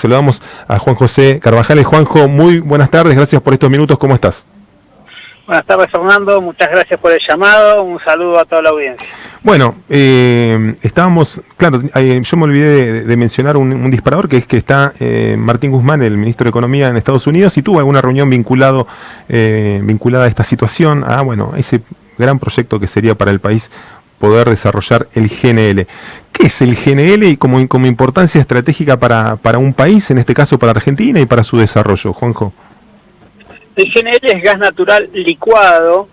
Saludamos a Juan José Carvajales. Juanjo, muy buenas tardes, gracias por estos minutos, ¿cómo estás? Buenas tardes, Fernando, muchas gracias por el llamado, un saludo a toda la audiencia. Bueno, estábamos, claro, yo me olvidé de mencionar un disparador, que es que está Martín Guzmán, el ministro de Economía en Estados Unidos, y tuvo alguna reunión vinculada a esta situación, a ese gran proyecto que sería para el país poder desarrollar el GNL. ¿Qué es el GNL y como importancia estratégica para un país, en este caso para Argentina y para su desarrollo, Juanjo? El GNL es gas natural licuado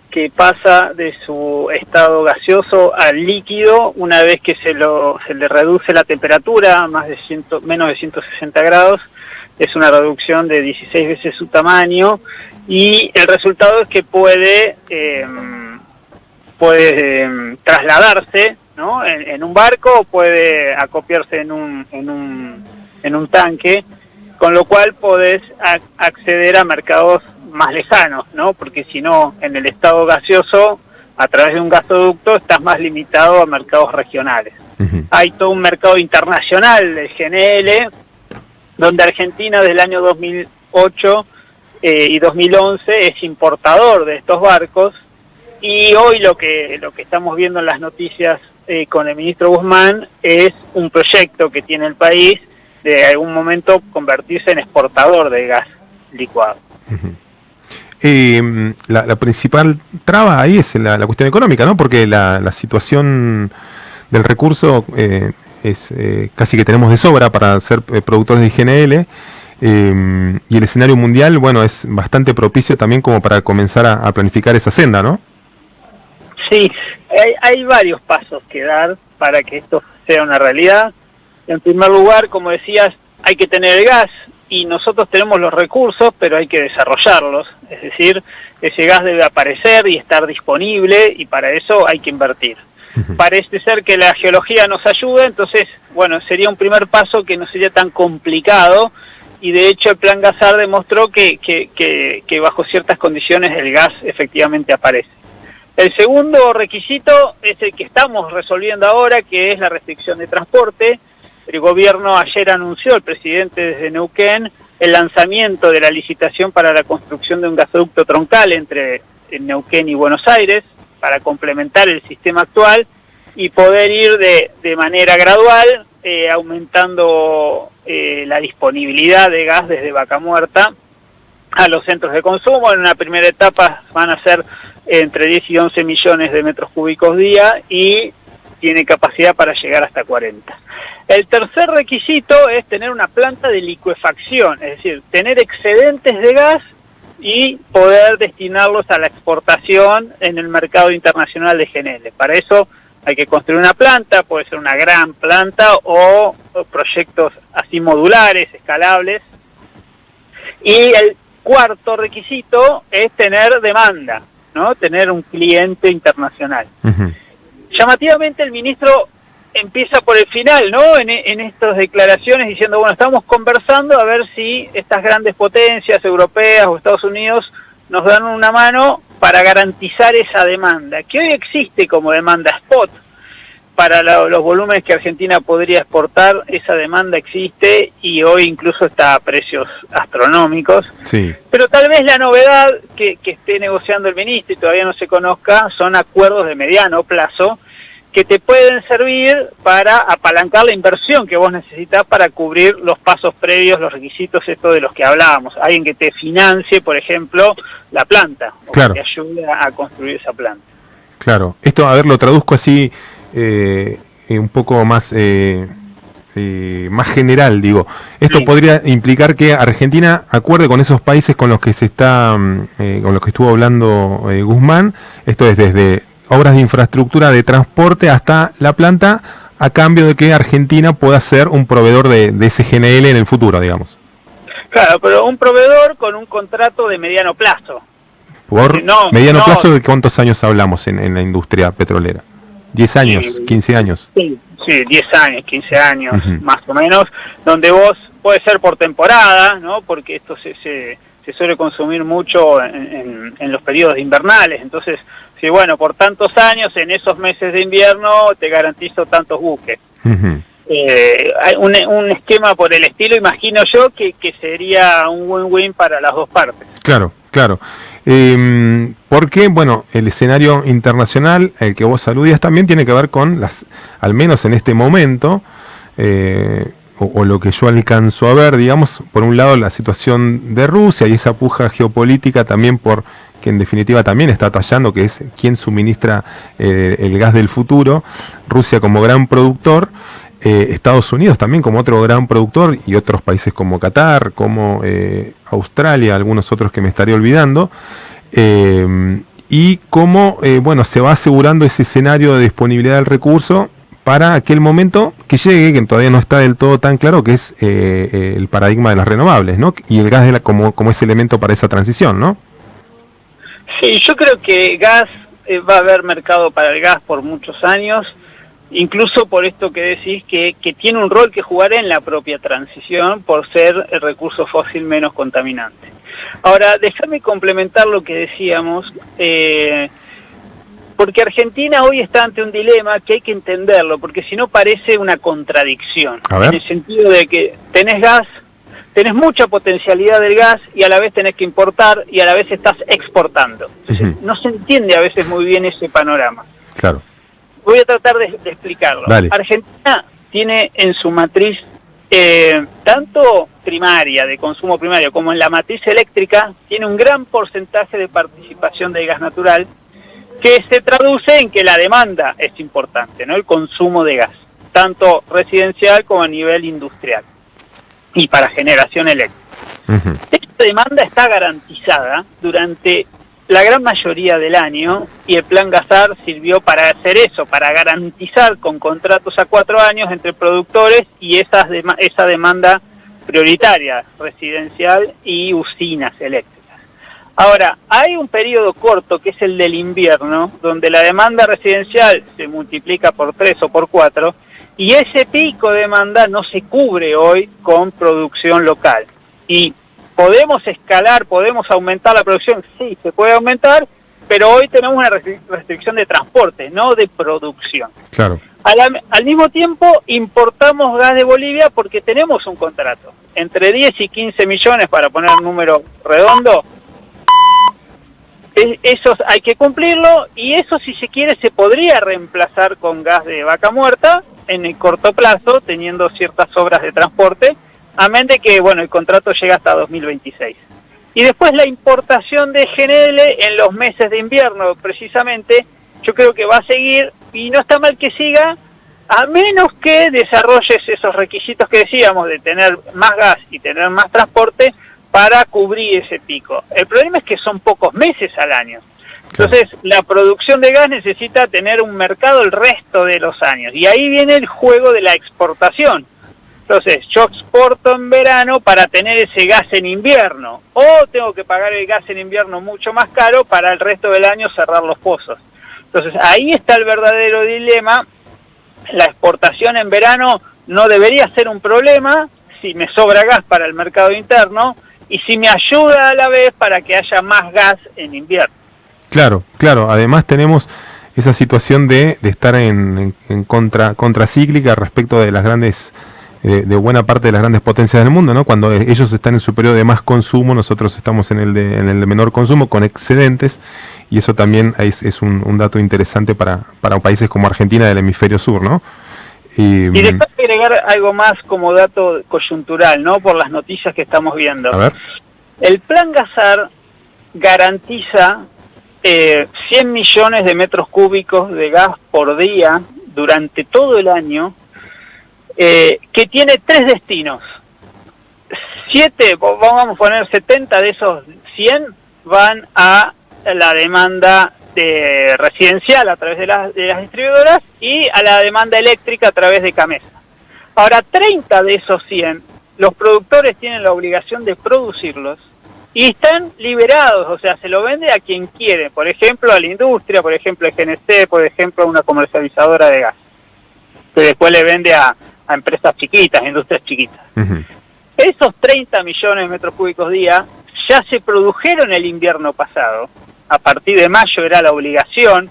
que pasa de su estado gaseoso al líquido una vez que se le reduce la temperatura a menos de 160 grados. Es una reducción de 16 veces su tamaño y el resultado es que puede trasladarse, ¿no?, en un barco, o puede acopiarse en un tanque, con lo cual podés acceder a mercados más lejanos, ¿no? Porque si no, en el estado gaseoso, a través de un gasoducto, estás más limitado a mercados regionales. Uh-huh. Hay todo un mercado internacional del GNL, donde Argentina desde el año 2008 y 2011 es importador de estos barcos, y hoy lo que estamos viendo en las noticias con el ministro Guzmán es un proyecto que tiene el país de algún momento convertirse en exportador de gas licuado. Uh-huh. La principal traba ahí es la cuestión económica, ¿no? Porque la situación del recurso es casi que tenemos de sobra para ser productores de GNL, y el escenario mundial, es bastante propicio también como para comenzar a planificar esa senda, ¿no? Sí, hay varios pasos que dar para que esto sea una realidad. En primer lugar, como decías, hay que tener el gas y nosotros tenemos los recursos, pero hay que desarrollarlos. Es decir, ese gas debe aparecer y estar disponible y para eso hay que invertir. Uh-huh. Parece ser que la geología nos ayuda, entonces, sería un primer paso que no sería tan complicado y de hecho el Plan Gasar demostró que bajo ciertas condiciones el gas efectivamente aparece. El segundo requisito es el que estamos resolviendo ahora, que es la restricción de transporte. El gobierno ayer anunció, el presidente desde Neuquén, el lanzamiento de la licitación para la construcción de un gasoducto troncal entre Neuquén y Buenos Aires, para complementar el sistema actual y poder ir de manera gradual aumentando la disponibilidad de gas desde Vaca Muerta a los centros de consumo. En una primera etapa van a ser entre 10 y 11 millones de metros cúbicos día y tiene capacidad para llegar hasta 40. El tercer requisito es tener una planta de licuefacción, es decir, tener excedentes de gas y poder destinarlos a la exportación en el mercado internacional de GNL. Para eso hay que construir una planta, puede ser una gran planta o proyectos así modulares, escalables. Y el cuarto requisito es tener demanda, ¿no? Tener un cliente internacional. Uh-huh. Llamativamente el ministro empieza por el final, ¿no? En estas declaraciones diciendo, estamos conversando a ver si estas grandes potencias europeas o Estados Unidos nos dan una mano para garantizar esa demanda, que hoy existe como demanda spot. Para los volúmenes que Argentina podría exportar, esa demanda existe y hoy incluso está a precios astronómicos. Sí. Pero tal vez la novedad que esté negociando el ministro y todavía no se conozca son acuerdos de mediano plazo que te pueden servir para apalancar la inversión que vos necesitas para cubrir los pasos previos, los requisitos estos de los que hablábamos. Alguien que te financie, por ejemplo, la planta, o claro, que te ayude a construir esa planta. Claro. Esto, lo traduzco así un poco más general, digo. Esto sí podría implicar que Argentina acuerde con esos países con los que con los que estuvo hablando Guzmán. Esto es desde obras de infraestructura de transporte hasta la planta, a cambio de que Argentina pueda ser un proveedor de ese GNL en el futuro, digamos. Claro, pero un proveedor con un contrato de mediano plazo. ¿Por mediano plazo de cuántos años hablamos en la industria petrolera? ¿10 años? Sí, ¿15 años? Sí, 10 años, 15 años, uh-huh, más o menos, donde vos puede ser por temporada, ¿no? Porque esto se suele consumir mucho en los periodos invernales, entonces, por tantos años, en esos meses de invierno, te garantizo tantos buques. Uh-huh. Hay un esquema por el estilo, imagino yo, que sería un win-win para las dos partes. Claro, claro. Porque, bueno, el escenario internacional, el que vos aludías, también tiene que ver con al menos en este momento, o lo que yo alcanzo a ver, digamos, por un lado la situación de Rusia y esa puja geopolítica también que en definitiva también está tallando, que es quién suministra el gas del futuro, Rusia como gran productor, Estados Unidos también como otro gran productor y otros países como Qatar, como Australia, algunos otros que me estaré olvidando, y cómo bueno, se va asegurando ese escenario de disponibilidad del recurso para aquel momento que llegue, que todavía no está del todo tan claro, que es el paradigma de las renovables, ¿no? Y el gas como ese elemento para esa transición, ¿no? Sí, yo creo que gas, va a haber mercado para el gas por muchos años, incluso por esto que decís, que tiene un rol que jugar en la propia transición por ser el recurso fósil menos contaminante. Ahora, déjame complementar lo que decíamos, porque Argentina hoy está ante un dilema que hay que entenderlo, porque si no parece una contradicción, en el sentido de que tenés gas, tenés mucha potencialidad del gas y a la vez tenés que importar y a la vez estás exportando. Entonces, no se entiende a veces muy bien ese panorama. Claro. Voy a tratar de explicarlo. Dale. Argentina tiene en su matriz, tanto primaria, de consumo primario, como en la matriz eléctrica, tiene un gran porcentaje de participación del gas natural, que se traduce en que la demanda es importante, ¿no? El consumo de gas, tanto residencial como a nivel industrial y para generación eléctrica. Esta demanda está garantizada durante la gran mayoría del año y el Plan Gasar sirvió para hacer eso, para garantizar con contratos a 4 años entre productores y esa demanda prioritaria, residencial y usinas eléctricas. Ahora, hay un periodo corto que es el del invierno, donde la demanda residencial se multiplica por 3 o por 4, y ese pico de demanda no se cubre hoy con producción local. Y ¿podemos escalar, podemos aumentar la producción? Sí, se puede aumentar, pero hoy tenemos una restricción de transporte, no de producción. Claro. Al mismo tiempo, importamos gas de Bolivia porque tenemos un contrato. Entre 10 y 15 millones, para poner un número redondo, eso hay que cumplirlo, y eso, si se quiere, se podría reemplazar con gas de vaca muerta en el corto plazo, teniendo ciertas obras de transporte, amén de que, bueno, el contrato llega hasta 2026. Y después la importación de GNL en los meses de invierno, precisamente, yo creo que va a seguir, y no está mal que siga, a menos que desarrolles esos requisitos que decíamos, de tener más gas y tener más transporte para cubrir ese pico. El problema es que son pocos meses al año. Entonces, la producción de gas necesita tener un mercado el resto de los años. Y ahí viene el juego de la exportación. Entonces, yo exporto en verano para tener ese gas en invierno, o tengo que pagar el gas en invierno mucho más caro para el resto del año cerrar los pozos. Entonces, ahí está el verdadero dilema. La exportación en verano no debería ser un problema si me sobra gas para el mercado interno y si me ayuda a la vez para que haya más gas en invierno. Claro, claro. Además tenemos esa situación de estar en contracíclica respecto de las grandes... de buena parte de las grandes potencias del mundo, ¿no? Cuando ellos están en su periodo de más consumo, nosotros estamos en el de menor consumo, con excedentes, y eso también es un dato interesante para países como Argentina del hemisferio sur, ¿no? Y después agregar algo más como dato coyuntural, ¿no? Por las noticias que estamos viendo. A ver. El Plan Gasar garantiza 100 millones de metros cúbicos de gas por día durante todo el año, que tiene 3 destinos. 7, vamos a poner 70 de esos 100 van a la demanda residencial a través de las distribuidoras y a la demanda eléctrica a través de Camesa. Ahora, 30 de esos 100, los productores tienen la obligación de producirlos y están liberados, o sea, se lo vende a quien quiere, por ejemplo a la industria, por ejemplo a GNC, por ejemplo a una comercializadora de gas, que después le vende a empresas chiquitas, industrias chiquitas. Esos 30 millones de metros cúbicos día ya se produjeron el invierno pasado. A partir de mayo era la obligación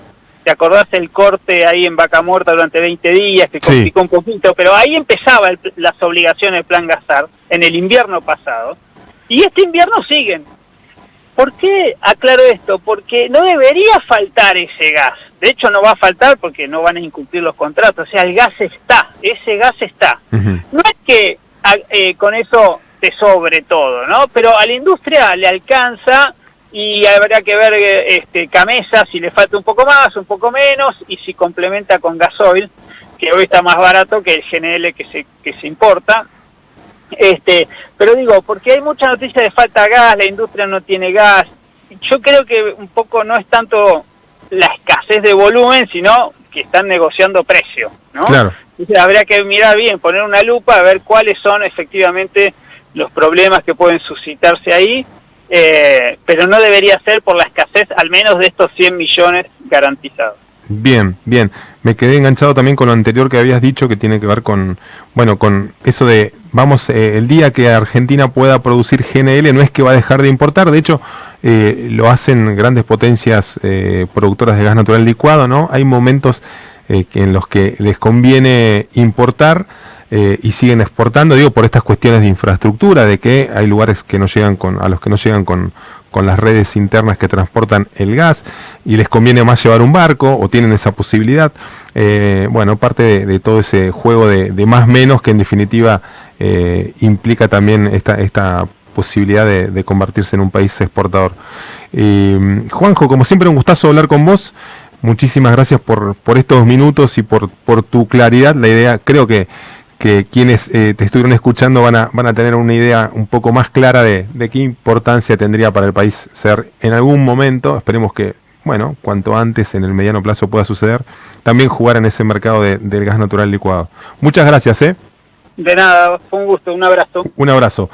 ¿te acordás el corte ahí en Vaca Muerta durante 20 días que complicó un poquito? Pero ahí empezaba las obligaciones del Plan Gasar en el invierno pasado, y este invierno siguen. ¿Por qué aclaro esto? Porque no debería faltar ese gas. De hecho no va a faltar porque no van a incumplir los contratos. O sea, el gas está, ese gas está. No es que con eso te sobre todo, ¿no? Pero a la industria le alcanza y habrá que ver Camesa si le falta un poco más, un poco menos, y si complementa con gasoil, que hoy está más barato que el GNL que se importa. Pero digo, porque hay mucha noticia de falta de gas, la industria no tiene gas. Yo creo que un poco no es tanto la escasez de volumen, sino que están negociando precio, ¿no? Claro. Entonces habría que mirar bien, poner una lupa a ver cuáles son efectivamente los problemas que pueden suscitarse ahí, pero no debería ser por la escasez al menos de estos 100 millones garantizados. Bien, bien. Me quedé enganchado también con lo anterior que habías dicho, que tiene que ver con, bueno, con eso de, vamos, el día que Argentina pueda producir GNL no es que va a dejar de importar, de hecho lo hacen grandes potencias productoras de gas natural licuado, ¿no? Hay momentos en los que les conviene importar y siguen exportando, digo, por estas cuestiones de infraestructura, de que hay lugares que no llegan a los que no llegan con las redes internas que transportan el gas y les conviene más llevar un barco o tienen esa posibilidad. Bueno, parte de todo ese juego de más menos que en definitiva implica también esta posibilidad de convertirse en un país exportador. Juanjo, como siempre un gustazo hablar con vos. Muchísimas gracias por estos minutos y por tu claridad. La idea, creo que quienes te estuvieron escuchando van a tener una idea un poco más clara de qué importancia tendría para el país ser en algún momento, esperemos que, bueno, cuanto antes en el mediano plazo pueda suceder, también jugar en ese mercado del gas natural licuado. Muchas gracias, De nada, fue un gusto, un abrazo. Un abrazo.